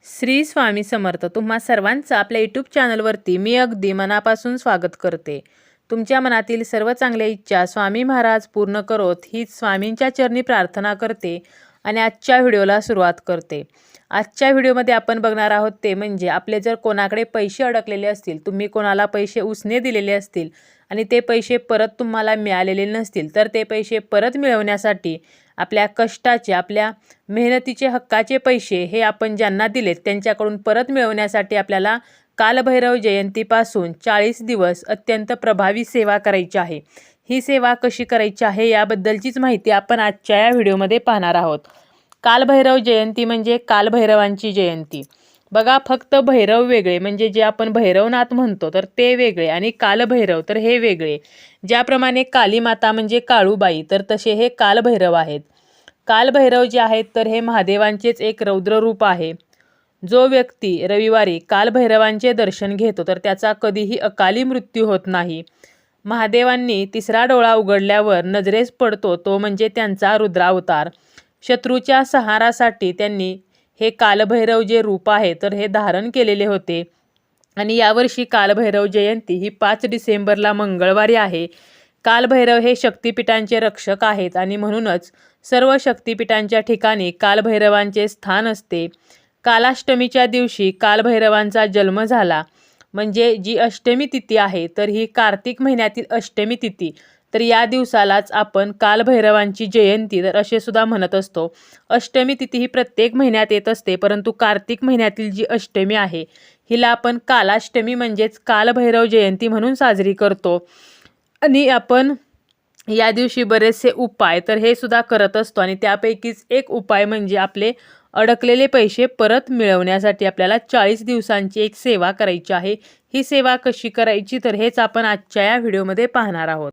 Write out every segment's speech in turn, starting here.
श्री स्वामी समर्थ. तुम्हा सर्वांचं आपल्या यूट्यूब चॅनलवरती मी अगदी मनापासून स्वागत करते. तुमच्या मनातील सर्व चांगल्या इच्छा स्वामी महाराज पूर्ण करोत हीच स्वामींच्या चरणी प्रार्थना करते आणि आजच्या व्हिडिओला सुरुवात करते. आजच्या व्हिडिओमध्ये आपण बघणार आहोत ते म्हणजे आपले जर कोणाकडे पैसे अडकलेले असतील, तुम्ही कोणाला पैसे उसने दिलेले असतील आणि ते पैसे परत तुम्हाला मिळालेले नसतील, तर ते पैसे परत मिळवण्यासाठी आपल्या कष्टाचे, आपल्या मेहनतीचे, हक्काचे पैसे हे आपण ज्यांना दिलेत त्यांच्याकडून परत मिळवण्यासाठी आपल्याला कालभैरव जयंतीपासून 40 दिवस अत्यंत प्रभावी सेवा करायची आहे. ही सेवा कशी करायची आहे याबद्दलचीच माहिती आपण आजच्या या व्हिडिओमध्ये पाहणार आहोत. कालभैरव जयंती म्हणजे कालभैरवांची जयंती. बघा, फक्त भैरव वेगळे म्हणजे जे आपण भैरवनाथ म्हणतो तर ते वेगळे आणि कालभैरव तर हे वेगळे. ज्याप्रमाणे काली माता म्हणजे काळूबाई तर तसे हे कालभैरव आहेत. कालभैरव जे आहेत तर हे महादेवांचेच एक रौद्र रूप आहे. जो व्यक्ती रविवारी कालभैरवांचे दर्शन घेतो तर त्याचा कधीही अकाली मृत्यू होत नाही. महादेवांनी तिसरा डोळा उघडल्यावर नजरेस पडतो तो म्हणजे त्यांचा रुद्रावतार. शत्रूच्या संहारासाठी त्यांनी हे कालभैरव जे रूप आहे तर हे धारण केलेले होते. आणि यावर्षी कालभैरव जयंती ही 5 डिसेंबरला मंगळवारी आहे. कालभैरव हे शक्तिपीठांचे रक्षक आहेत आणि म्हणूनच सर्व शक्तिपीठांच्या ठिकाणी कालभैरवांचे स्थान असते. कालाष्टमीच्या दिवशी कालभैरवांचा जन्म झाला. म्हणजे जी अष्टमी तिथी आहे तर ही कार्तिक महिन्यातील अष्टमी तिथी. तर या दिवसालाच आपण कालभैरवांची जयंती तर असे सुद्धा म्हणत असतो. अष्टमी तिथी ही प्रत्येक महिन्यात येत असते, परंतु कार्तिक महिन्यातील जी अष्टमी आहे हिला आपण कालाष्टमी म्हणजेच कालभैरव जयंती म्हणून साजरी करतो. आणि आपण या दिवशी बरेचसे उपाय तर हे सुद्धा करत असतो आणि त्यापैकीच एक उपाय म्हणजे आपले अडकलेले पैसे परत मिळवण्यासाठी आपल्याला 40 दिवसांची एक सेवा करायची आहे. ही सेवा कशी करायची तर हेच आपण आजच्या या व्हिडिओमध्ये पाहणार आहोत.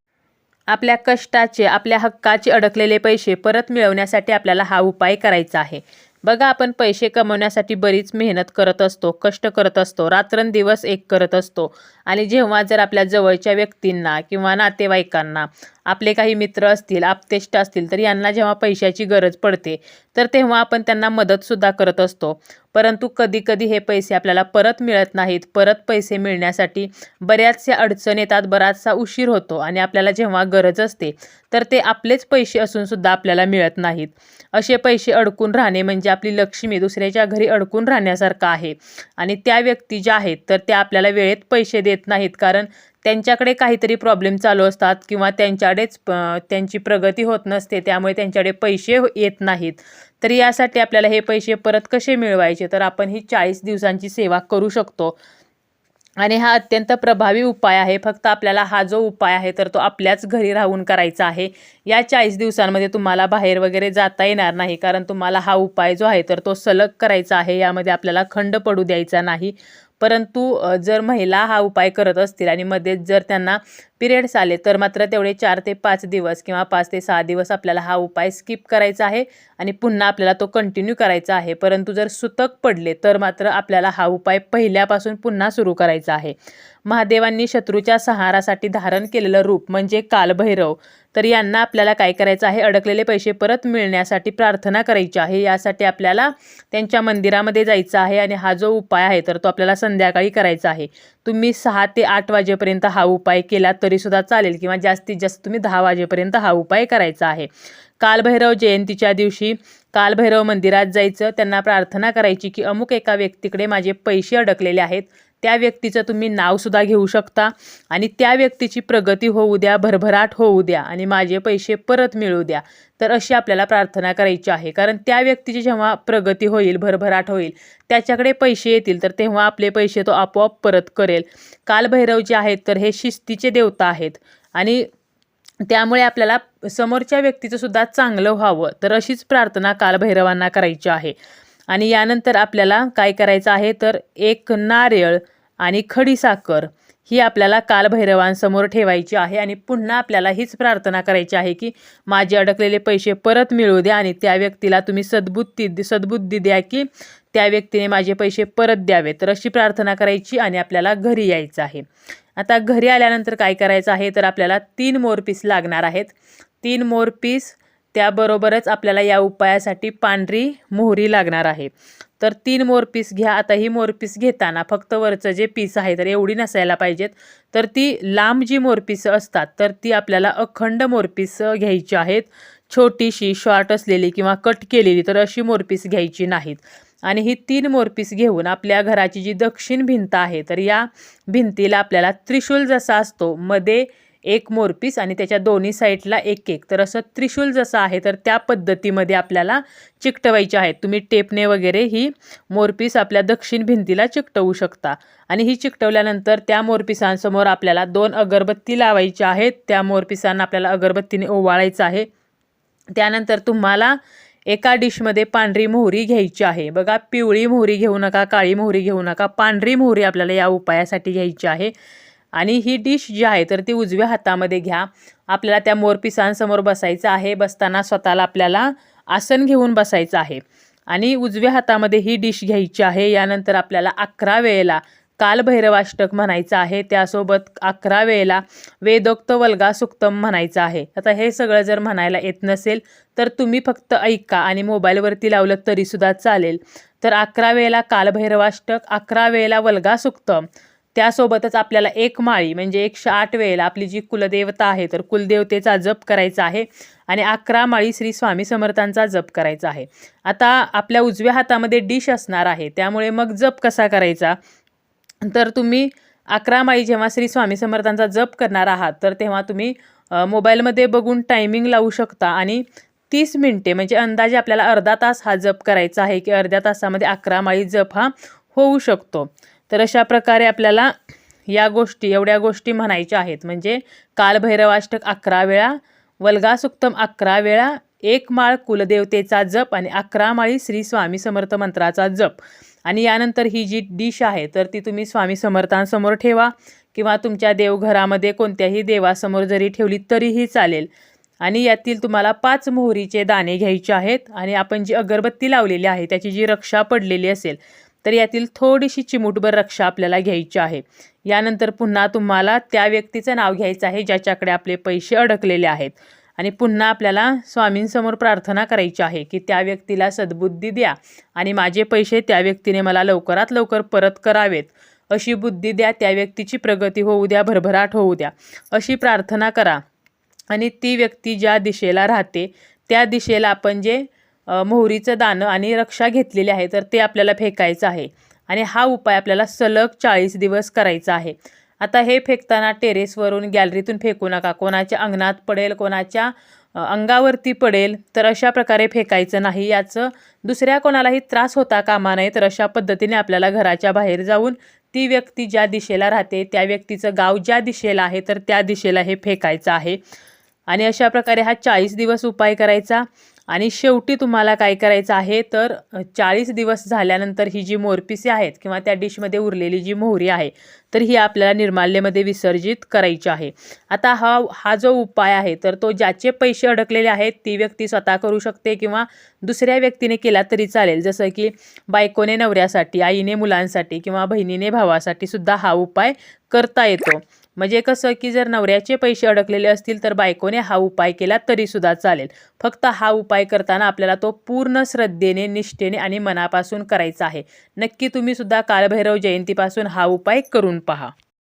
आपल्या कष्टाचे, आपल्या हक्काचे अडकलेले पैसे परत मिळवण्यासाठी आपल्याला हा उपाय करायचा आहे. बघा, आपण पैसे कमवण्यासाठी बरीच मेहनत करत असतो, कष्ट करत असतो, रात्रंदिवस एक करत असतो. आणि जेव्हा जर आपल्या जवळच्या व्यक्तींना किंवा नातेवाईकांना, आपले काही मित्र असतील, आप्तेष्ट असतील तर यांना जेव्हा पैशाची गरज पडते तर तेव्हा आपण त्यांना मदतसुद्धा करत असतो. परंतु कधी कधी हे पैसे आपल्याला परत मिळत नाहीत. परत पैसे मिळण्यासाठी बऱ्याचशा अडचणी येतात, बराचसा उशीर होतो आणि आपल्याला जेव्हा गरज असते तर ते आपलेच पैसे असूनसुद्धा आपल्याला मिळत नाहीत. असे पैसे अडकून राहणे म्हणजे आपली लक्ष्मी दुसऱ्याच्या घरी अडकून राहण्यासारखं आहे. आणि त्या व्यक्ती ज्या आहेत तर त्या आपल्याला वेळेत पैसे देत नाहीत, कारण त्यांच्याकडे काहीतरी प्रॉब्लेम चालू असतात किंवा त्यांच्याकडेच त्यांची प्रगती होत नसते, त्यामुळे त्यांच्याकडे पैसे येत नाहीत. तर यासाठी आपल्याला हे पैसे परत कसे मिळवायचे तर आपण ही 40 दिवसांची सेवा करू शकतो. आणि हा अत्यंत प्रभावी उपाय आहे. फक्त आपल्याला हा जो उपाय आहे तर तो आपल्याच घरी राहून करायचा आहे. या 40 दिवसांमध्ये तुम्हाला बाहेर वगैरे जाता येणार नाही, कारण तुम्हाला हा उपाय जो आहे तर तो सलग करायचा आहे. यामध्ये आपल्याला खंड पडू द्यायचा नाही. परंतु जर महिला हा उपाय करत असतील आणि मध्येच जर त्यांना पिरियड्स आले तर मात्र तेवढे 4 ते 5 दिवस किंवा 5 ते 6 दिवस आपल्याला हा उपाय स्किप करायचा आहे आणि पुन्हा आपल्याला तो कंटिन्यू करायचा आहे. परंतु जर सुतक पडले तर मात्र आपल्याला हा उपाय पहिल्यापासून पुन्हा सुरू करायचा आहे. महादेवांनी शत्रूच्या संहारासाठी धारण केलेलं रूप म्हणजे कालभैरव. तर यांना आपल्याला काय करायचं आहे, अडकलेले पैसे परत मिळण्यासाठी प्रार्थना करायची आहे. यासाठी आपल्याला त्यांच्या मंदिरामध्ये जायचं आहे आणि हा जो उपाय आहे तर तो आपल्याला संध्याकाळी करायचा आहे. तुम्ही 6 ते 8 वाजेपर्यंत हा उपाय केला तरीसुद्धा चालेल किंवा जास्तीत जास्त तुम्ही 10 वाजेपर्यंत हा उपाय करायचा आहे. कालभैरव जयंतीच्या दिवशी कालभैरव मंदिरात जायचं, त्यांना प्रार्थना करायची की अमुक एका व्यक्तीकडे माझे पैसे अडकलेले आहेत. त्या व्यक्तीचं तुम्ही नावसुद्धा घेऊ शकता आणि त्या व्यक्तीची प्रगती होऊ द्या, भरभराट होऊ द्या आणि माझे पैसे परत मिळू द्या. तर अशी आपल्याला प्रार्थना करायची आहे, कारण त्या व्यक्तीची जेव्हा प्रगती होईल, भरभराट होईल, त्याच्याकडे पैसे येतील तर तेव्हा आपले पैसे तो आपोआप परत करेल. कालभैरव जे आहेत तर हे शिस्तीचे देवता आहेत आणि त्यामुळे आपल्याला समोरच्या व्यक्तीचं सुद्धा चांगलं व्हावं तर अशीच प्रार्थना कालभैरवांना करायची आहे. आणि यानंतर आपल्याला काय करायचं आहे तर एक नारळ आणि खडीसाखर ही आपल्याला कालभैरवांसमोर ठेवायची आहे आणि पुन्हा आपल्याला हीच प्रार्थना करायची आहे की माझे अडकलेले पैसे परत मिळू द्या आणि त्या व्यक्तीला तुम्ही सद्बुद्धी द्या की त्या व्यक्तीने माझे पैसे परत द्यावे. तर अशी प्रार्थना करायची आणि आपल्याला घरी यायचं आहे. आता घरी आल्यानंतर काय करायचं आहे तर आपल्याला 3 मोरपीस लागणार आहेत. 3 मोरपीस त्याबरोबरच आपल्याला या उपायासाठी पांढरी मोहरी लागणार आहे. तर 3 मोरपीस घ्या. आता ही मोरपीस घेताना फक्त वरचं जे पीस आहे तर एवढी नसायला पाहिजेत. तर ती लांब जी मोरपीस असतात तर ती आपल्याला अखंड मोरपीस घ्यायची आहेत. छोटीशी शॉर्ट असलेली किंवा कट केलेली तर अशी मोरपीस घ्यायची नाहीत. आणि ही 3 मोरपीस घेऊन आपल्या घराची जी दक्षिण भिंत आहे तर या भिंतीला आपल्याला त्रिशूल जसा असतो मध्ये एक मोरपीस आणि त्याच्या दोन्ही साईडला एक एक, तर असं त्रिशूल जसं आहे तर त्या पद्धतीमध्ये आपल्याला चिकटवायचे आहेत. तुम्ही टेपने वगैरे ही मोरपीस आपल्या दक्षिण भिंतीला चिकटवू शकता. आणि ही चिकटवल्यानंतर त्या मोरपिसांसमोर आपल्याला 2 अगरबत्ती लावायच्या आहेत. त्या मोरपिसांना आपल्याला अगरबत्तीने ओवाळायचं आहे. त्यानंतर तुम्हाला एका डिशमध्ये पांढरी मोहरी घ्यायची आहे. बघा, पिवळी मोहरी घेऊ नका, काळी मोहरी घेऊ नका, पांढरी मोहरी आपल्याला या उपायासाठी घ्यायची आहे. आणि ही डिश जी आहे तर ती उजव्या हातामध्ये घ्या. आपल्याला त्या मोरपिसांसमोर बसायचं आहे. बसताना स्वतःला आपल्याला आसन घेऊन बसायचं आहे. आणि उजव्या हातामध्ये ही डिश घ्यायची आहे. यानंतर आपल्याला 11 वेळेला कालभैरवाष्टक म्हणायचं आहे. त्यासोबत 11 वेळेला वेदोक्त वल्गा सुक्तम म्हणायचं आहे. आता हे सगळं जर म्हणायला येत नसेल तर तुम्ही फक्त ऐका आणि मोबाईलवरती लावलं तरीसुद्धा चालेल. तर 11 वेळेला कालभैरवाष्टक, 11 वेळेला वल्गा सुक्तम, त्यासोबतच आपल्याला 1 माळी म्हणजे 108 वेळेला आपली जी कुलदेवता आहे तर कुलदेवतेचा जप करायचा आहे. आणि 11 माळी श्री स्वामी समर्थांचा जप करायचा आहे. आता आपल्या उजव्या हातामध्ये डिश असणार आहे त्यामुळे मग जप कसा करायचा, तर तुम्ही 11 माळी जेव्हा श्री स्वामी समर्थांचा जप करणार आहात तर तेव्हा तुम्ही मोबाईलमध्ये बघून टायमिंग लावू शकता. आणि 30 मिनिटे म्हणजे अंदाजे आपल्याला अर्धा तास हा जप करायचा आहे की अर्ध्या तासामध्ये 11 माळी जप हा होऊ शकतो. तर अशा प्रकारे आपल्याला एवढ्या गोष्टी म्हणायच्या आहेत. म्हणजे कालभैरवाष्टक 11 वेळा, वल्गा सुक्तम 11 वेळा, 1 माळ कुलदेवतेचा जप आणि 11 माळी श्री स्वामी समर्थ मंत्राचा जप. आणि यानंतर ही जी डिश आहे तर ती तुम्ही स्वामी समर्थांसमोर ठेवा किंवा तुमच्या देवघरामध्ये कोणत्याही देवासमोर जरी ठेवली तरीही चालेल. आणि यातील तुम्हाला 5 मोहरीचे दाणे घ्यायचे आहेत. आणि आपण जी अगरबत्ती लावलेली आहे त्याची जी रक्षा पडलेली असेल तर यातील थोडीशी चिमूटभर रक्षा आपल्याला घ्यायची आहे. यानंतर पुन्हा तुम्हाला त्या व्यक्तीचं नाव घ्यायचं आहे ज्याच्याकडे आपले पैसे अडकलेले आहेत. आणि पुन्हा आपल्याला स्वामींसमोर प्रार्थना करायची आहे की त्या व्यक्तीला सद्बुद्धी द्या आणि माझे पैसे त्या व्यक्तीने मला लवकरात लवकर परत करावेत अशी बुद्धी द्या, त्या व्यक्तीची प्रगती होऊ द्या, भरभराट होऊ द्या अशी प्रार्थना करा. आणि ती व्यक्ती ज्या दिशेला राहते त्या दिशेला आपण जे मोहरीचं दाणं आणि रक्षा घेतलेली आहे तर ते आपल्याला फेकायचं आहे. आणि हा उपाय आपल्याला सलग 40 दिवस करायचा आहे. आता हे फेकताना टेरेसवरून, गॅलरीतून फेकू नका. कोणाच्या अंगणात पडेल, कोणाच्या अंगावरती पडेल, तर अशा प्रकारे फेकायचं नाही. याचं दुसऱ्या कोणालाही त्रास होता कामा नये. तर अशा पद्धतीने आपल्याला घराच्या बाहेर जाऊन ती व्यक्ती ज्या दिशेला राहते त्या व्यक्तीचं गाव ज्या दिशेला आहे तर त्या दिशेला हे फेकायचं आहे. आणि अशा प्रकारे हा 40 दिवस उपाय करायचा. आणि शेवटी तुम्हाला काय करायचं आहे तर 40 दिवस झाल्यानंतर ही जी मोरपिसे आहेत किंवा त्या डिशमध्ये उरलेली जी मोहरी आहे तर ही आपल्याला निर्माल्यमध्ये विसर्जित करायची आहे. आता हा जो उपाय आहे तर तो ज्याचे पैसे अडकलेले आहेत ती व्यक्ती स्वतः करू शकते किंवा दुसऱ्या व्यक्तीने केला तरी चालेल. जसं की बायकोने नवऱ्यासाठी, आईने मुलांसाठी किंवा बहिणीने भावासाठी सुद्धा हा उपाय करता येतो. म्हणजे कसं की जर नवऱ्याचे पैसे अडकलेले असतील तर बायकोने हा उपाय केला तरीसुद्धा चालेल. फक्त हा उपाय करताना आपल्याला तो पूर्ण श्रद्धेने, निष्ठेने आणि मनापासून करायचा आहे. नक्की तुम्ही सुद्धा कालभैरव जयंतीपासून हा उपाय करून पहा.